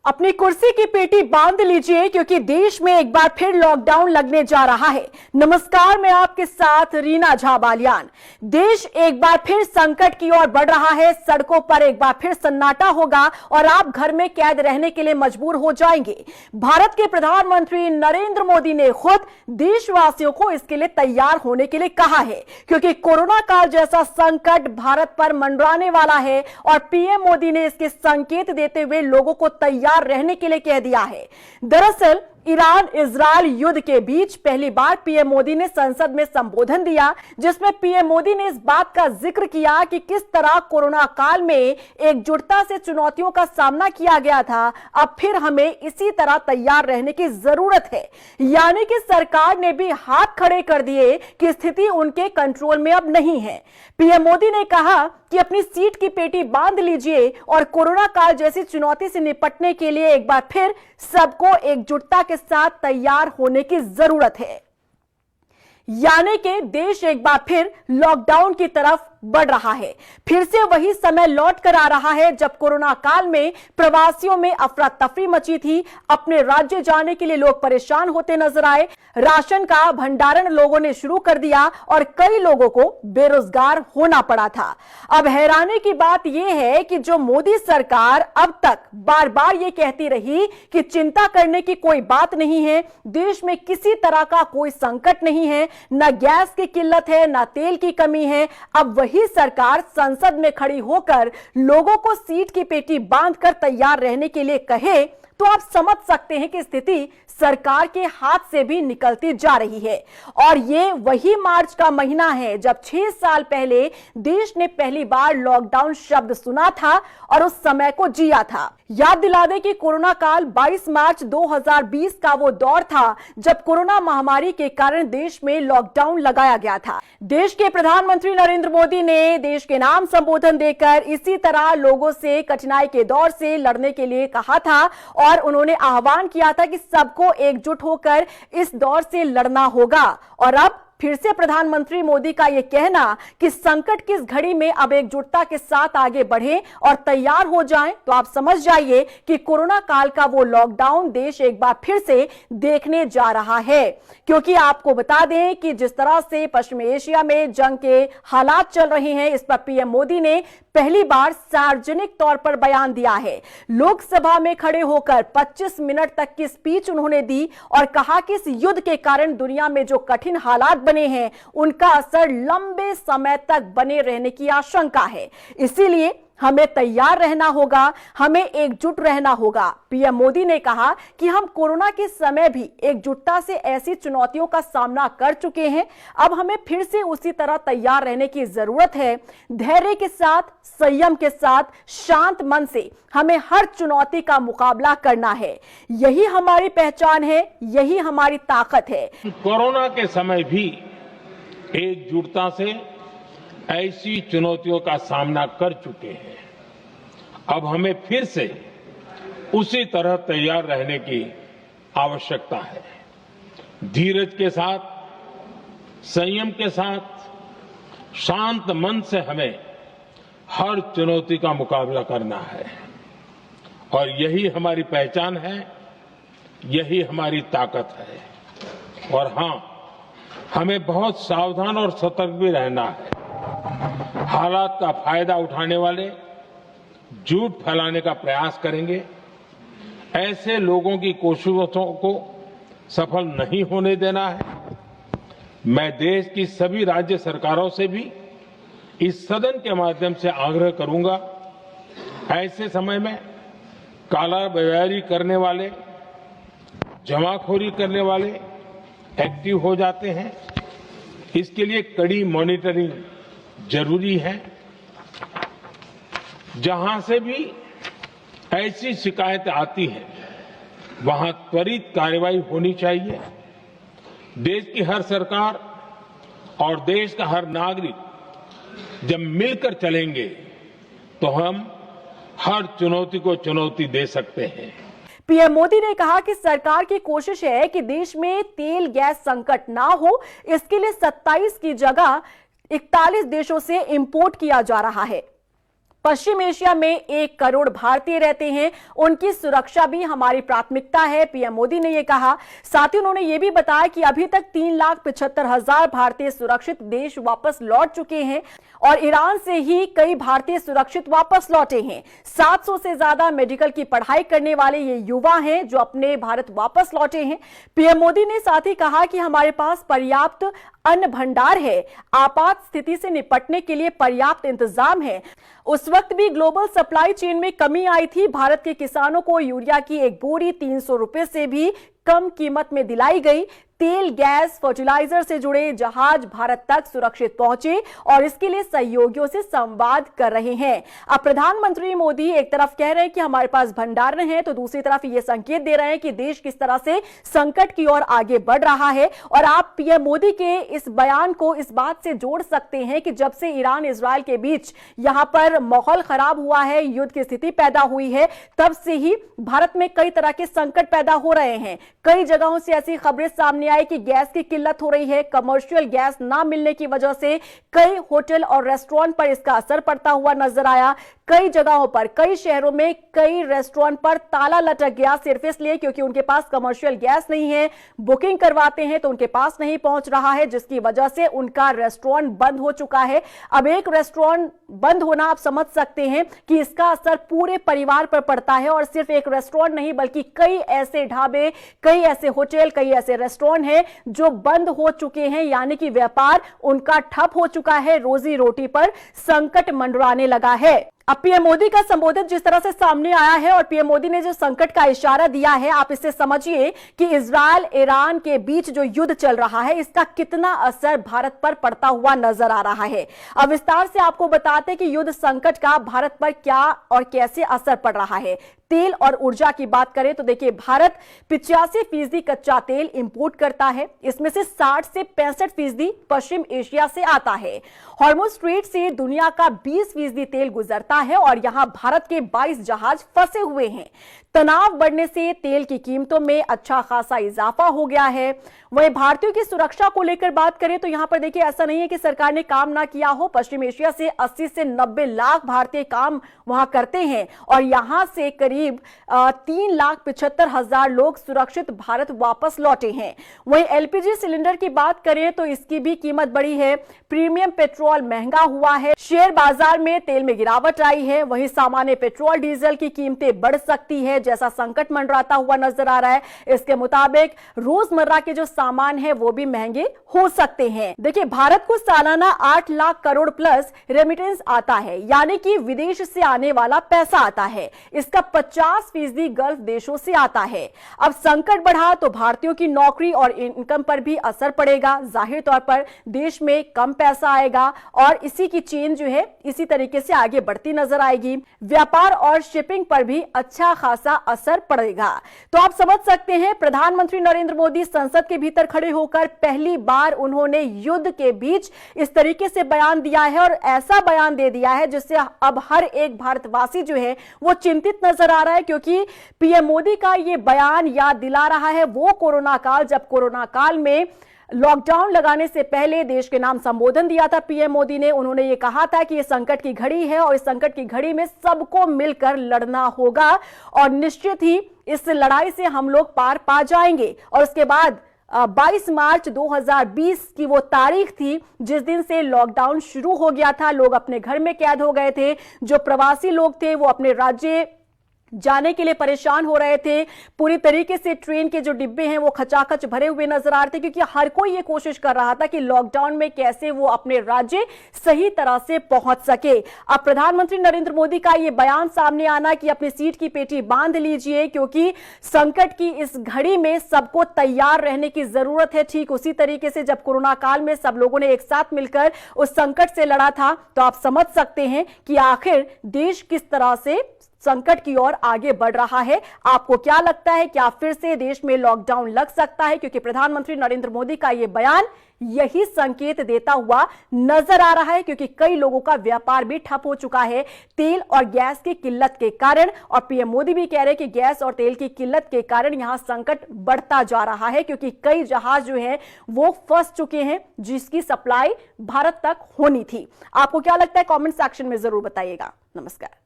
अपनी कुर्सी की पेटी बांध लीजिए क्योंकि देश में एक बार फिर लॉकडाउन लगने जा रहा है। नमस्कार, मैं आपके साथ रीना झा बालियान। देश एक बार फिर संकट की ओर बढ़ रहा है। सड़कों पर एक बार फिर सन्नाटा होगा और आप घर में कैद रहने के लिए मजबूर हो जाएंगे। भारत के प्रधानमंत्री नरेंद्र मोदी ने खुद देशवासियों को इसके लिए तैयार होने के लिए कहा है, क्योंकि कोरोना काल जैसा संकट भारत पर मंडराने वाला है और पीएम मोदी ने इसके संकेत देते हुए लोगों को तैयार रहने के लिए कह दिया है। दरअसल ईरान इजरायल युद्ध के बीच पहली बार पीएम मोदी ने संसद में संबोधन दिया, जिसमें पीएम मोदी ने इस बात का जिक्र किया कि किस तरह कोरोना काल में एकजुटता से चुनौतियों का सामना किया गया था। अब फिर हमें इसी तरह तैयार रहने की जरूरत है। यानी कि सरकार ने भी हाथ खड़े कर दिए कि स्थिति उनके कंट्रोल में अब नहीं है। पीएम मोदी ने कहा कि अपनी सीट की पेटी बांध लीजिए और कोरोना काल जैसी चुनौती से निपटने के लिए एक बार फिर सबको एकजुटता के साथ तैयार होने की जरूरत है। यानी कि देश एक बार फिर लॉकडाउन की तरफ बढ़ रहा है। फिर से वही समय लौट कर आ रहा है जब कोरोना काल में प्रवासियों में अफरा तफरी मची थी। अपने राज्य जाने के लिए लोग परेशान होते नजर आए। राशन का भंडारण लोगों ने शुरू कर दिया और कई लोगों को बेरोजगार होना पड़ा था। अब हैरानी की बात यह है कि जो मोदी सरकार अब तक बार बार ये कहती रही कि चिंता करने की कोई बात नहीं है, देश में किसी तरह का कोई संकट नहीं है, न गैस की किल्लत है, न तेल की कमी है, अब वही सरकार संसद में खड़ी होकर लोगों को सीट की पेटी बांधकर तैयार रहने के लिए कहे तो आप समझ सकते हैं कि स्थिति सरकार के हाथ से भी निकलती जा रही है। और ये वही मार्च का महीना है जब 6 साल पहले देश ने पहली बार लॉकडाउन शब्द सुना था और उस समय को जिया था। याद दिला दें कि कोरोना काल 22 मार्च 2020 का वो दौर था जब कोरोना महामारी के कारण देश में लॉकडाउन लगाया गया था। देश के प्रधानमंत्री नरेंद्र मोदी ने देश के नाम संबोधन देकर इसी तरह लोगों से कठिनाई के दौर से लड़ने के लिए कहा था और उन्होंने आह्वान किया था कि सबको एकजुट होकर इस दौर से लड़ना होगा। और अब फिर से प्रधानमंत्री मोदी का यह कहना कि संकट की इस घड़ी में अब एकजुटता के साथ आगे बढ़ें और तैयार हो जाएं, तो आप समझ जाइए कि कोरोना काल का वो लॉकडाउन देश एक बार फिर से देखने जा रहा है। क्योंकि आपको बता दें कि जिस तरह से पश्चिमी एशिया में जंग के हालात चल रहे हैं, इस पर पीएम मोदी ने पहली बार सार्वजनिक तौर पर बयान दिया है। लोकसभा में खड़े होकर 25 मिनट तक की स्पीच उन्होंने दी और कहा कि इस युद्ध के कारण दुनिया में जो कठिन हालात बने हैं उनका असर लंबे समय तक बने रहने की आशंका है। इसीलिए हमें तैयार रहना होगा, हमें एकजुट रहना होगा। पीएम मोदी ने कहा कि हम कोरोना के समय भी एकजुटता से ऐसी चुनौतियों का सामना कर चुके हैं, अब हमें फिर से उसी तरह तैयार रहने की जरूरत है। धैर्य के साथ, संयम के साथ, शांत मन से हमें हर चुनौती का मुकाबला करना है। यही हमारी पहचान है, यही हमारी ताकत है। कोरोना के समय भी एकजुटता से ऐसी चुनौतियों का सामना कर चुके हैं। अब हमें फिर से उसी तरह तैयार रहने की आवश्यकता है। धीरज के साथ, संयम के साथ, शांत मन से हमें हर चुनौती का मुकाबला करना है और यही हमारी पहचान है, यही हमारी ताकत है। और हां, हमें बहुत सावधान और सतर्क भी रहना है। हालात का फायदा उठाने वाले झूठ फैलाने का प्रयास करेंगे, ऐसे लोगों की कोशिशों को सफल नहीं होने देना है। मैं देश की सभी राज्य सरकारों से भी इस सदन के माध्यम से आग्रह करूंगा, ऐसे समय में कालाबाजारी करने वाले, जमाखोरी करने वाले एक्टिव हो जाते हैं। इसके लिए कड़ी मॉनिटरिंग जरूरी है। जहां से भी ऐसी शिकायतें आती हैं, वहां त्वरित कार्रवाई होनी चाहिए। देश की हर सरकार और देश का हर नागरिक जब मिलकर चलेंगे तो हम हर चुनौती को चुनौती दे सकते हैं। पीएम मोदी ने कहा कि सरकार की कोशिश है कि देश में तेल गैस संकट ना हो। इसके लिए 27 की जगह 41 देशों से इंपोर्ट किया जा रहा है। पश्चिम एशिया में 1 करोड़ भारतीय रहते हैं, उनकी सुरक्षा भी हमारी प्राथमिकता है, पीएम मोदी ने यह कहा। साथ ही उन्होंने यह भी बताया कि अभी तक 3,75,000 भारतीय सुरक्षित देश वापस लौट चुके हैं और ईरान से ही कई भारतीय सुरक्षित वापस लौटे हैं। 700 से ज्यादा मेडिकल की पढ़ाई करने वाले ये युवा हैं जो अपने भारत वापस लौटे हैं। पीएम मोदी ने साथ ही कहा कि हमारे पास पर्याप्त अन्न भंडार है, आपात स्थिति से निपटने के लिए पर्याप्त इंतजाम है। उस वक्त भी ग्लोबल सप्लाई चेन में कमी आई थी। भारत के किसानों को यूरिया की एक बोरी 300 रुपए से भी कम कीमत में दिलाई गई। तेल, गैस, फर्टिलाइजर से जुड़े जहाज भारत तक सुरक्षित पहुंचे और इसके लिए सहयोगियों से संवाद कर रहे हैं। अब प्रधानमंत्री मोदी एक तरफ कह रहे हैं कि हमारे पास भंडार है, तो दूसरी तरफ ये संकेत दे रहे हैं कि देश किस तरह से संकट की ओर आगे बढ़ रहा है। और आप पीएम मोदी के इस बयान को इस बात से जोड़ सकते हैं कि जब से ईरान इजरायल के बीच यहां पर माहौल खराब हुआ है, युद्ध की स्थिति पैदा हुई है, तब से ही भारत में कई तरह के संकट पैदा हो रहे हैं। कई जगहों से ऐसी खबरें सामने आई कि गैस की किल्लत हो रही है। कमर्शियल गैस ना मिलने की वजह से कई होटल और रेस्टोरेंट पर इसका असर पड़ता हुआ नजर आया। कई जगहों पर, कई शहरों में कई रेस्टोरेंट पर ताला लटक गया, सिर्फ इसलिए क्योंकि उनके पास कमर्शियल गैस नहीं है। बुकिंग करवाते हैं तो उनके पास नहीं पहुंच रहा है, जिसकी वजह से उनका रेस्टोरेंट बंद हो चुका है। अब एक रेस्टोरेंट बंद होना आप समझ सकते हैं कि इसका असर पूरे परिवार पर पड़ता है। और सिर्फ एक रेस्टोरेंट नहीं बल्कि कई ऐसे ढाबे, कई ऐसे होटल, कई ऐसे रेस्टोरेंट हैं जो बंद हो चुके हैं, यानी कि व्यापार उनका ठप हो चुका है। रोजी रोटी पर संकट मंडराने लगा है। अब पीएम मोदी का संबोधन जिस तरह से सामने आया है और पीएम मोदी ने जो संकट का इशारा दिया है, आप इससे समझिए कि इजरायल ईरान के बीच जो युद्ध चल रहा है, इसका कितना असर भारत पर पड़ता हुआ नजर आ रहा है। अब विस्तार से आपको बताते हैं कि युद्ध संकट का भारत पर क्या और कैसे असर पड़ रहा है। तेल और ऊर्जा की बात करें तो देखिए, भारत 85% कच्चा तेल इंपोर्ट करता है। इसमें से 60 से 65% पश्चिम एशिया से आता है। हॉर्मुज स्ट्रेट से दुनिया का 20% तेल गुजरता है और यहां भारत के 22 जहाज फंसे हुए हैं। तनाव बढ़ने से तेल की कीमतों में अच्छा खासा इजाफा हो गया है। वहीं भारतीयों की सुरक्षा को लेकर बात करें तो यहां पर देखिए, ऐसा नहीं है कि सरकार ने काम ना किया हो। पश्चिम एशिया से 80 से 90 लाख भारतीय काम वहां करते हैं और यहां से करीब 3,75,000 लोग सुरक्षित भारत वापस लौटे हैं। वहीं एलपीजी सिलेंडर की बात करें तो इसकी भी कीमत बढ़ी है। प्रीमियम पेट्रोल महंगा हुआ है। शेयर बाजार में तेल में गिरावट आई है। वहीं सामान्य पेट्रोल डीजल की कीमतें बढ़ सकती है, जैसा संकट मंडराता हुआ नजर आ रहा है। इसके मुताबिक रोजमर्रा के जो सामान है वो भी महंगे हो सकते हैं। देखिए, भारत को सालाना 8 लाख करोड़ प्लस रेमिटेंस आता है, यानी कि विदेश से आने वाला पैसा आता है। इसका 50% गल्फ देशों से आता है। अब संकट बढ़ा तो भारतीयों की नौकरी और इनकम पर भी असर पड़ेगा। जाहिर तौर पर देश में कम पैसा आएगा और इसी की चेन जो है इसी तरीके से आगे बढ़ती नजर आएगी। व्यापार और शिपिंग पर भी अच्छा खासा असर पड़ेगा। तो आप समझ सकते हैं, प्रधानमंत्री नरेंद्र मोदी संसद के भीतर खड़े होकर पहली बार उन्होंने युद्ध के बीच इस तरीके से बयान दिया है और ऐसा बयान दे दिया है जिससे अब हर एक भारतवासी जो है वो चिंतित नजर आ रहा है, क्योंकि पीएम मोदी का ये बयान याद दिला रहा है वो कोरोना काल, जब कोरोना काल में लॉकडाउन लगाने से पहले देश के नाम संबोधन दिया था पीएम मोदी ने। उन्होंने ये कहा था कि ये संकट की घड़ी है और इस संकट की घड़ी में सबको मिलकर लड़ना होगा और निश्चित ही इस लड़ाई से हम लोग पार पा जाएंगे। और उसके बाद 22 मार्च 2020 की वो तारीख थी जिस दिन से लॉकडाउन शुरू हो गया था। लोग अपने घर में कैद हो गए थे। जो प्रवासी लोग थे वो अपने राज्य जाने के लिए परेशान हो रहे थे। पूरी तरीके से ट्रेन के जो डिब्बे हैं वो खचाखच भरे हुए नजर आ रहे थे, क्योंकि हर कोई ये कोशिश कर रहा था कि लॉकडाउन में कैसे वो अपने राज्य सही तरह से पहुंच सके। अब प्रधानमंत्री नरेंद्र मोदी का ये बयान सामने आना कि अपनी सीट की पेटी बांध लीजिए, क्योंकि संकट की इस घड़ी में सबको तैयार रहने की जरूरत है। ठीक उसी तरीके से जब कोरोना काल में सब लोगों ने एक साथ मिलकर उस संकट से लड़ा था, तो आप समझ सकते हैं कि आखिर देश किस तरह से संकट की ओर आगे बढ़ रहा है। आपको क्या लगता है, क्या फिर से देश में लॉकडाउन लग सकता है? क्योंकि प्रधानमंत्री नरेंद्र मोदी का यह बयान यही संकेत देता हुआ नजर आ रहा है, क्योंकि कई लोगों का व्यापार भी ठप हो चुका है तेल और गैस की किल्लत के कारण। और पीएम मोदी भी कह रहे हैं कि गैस और तेल की किल्लत के कारण यहां संकट बढ़ता जा रहा है, क्योंकि कई जहाज जो है वो फंस चुके हैं जिसकी सप्लाई भारत तक होनी थी। आपको क्या लगता है, कमेंट सेक्शन में जरूर बताइएगा। नमस्कार।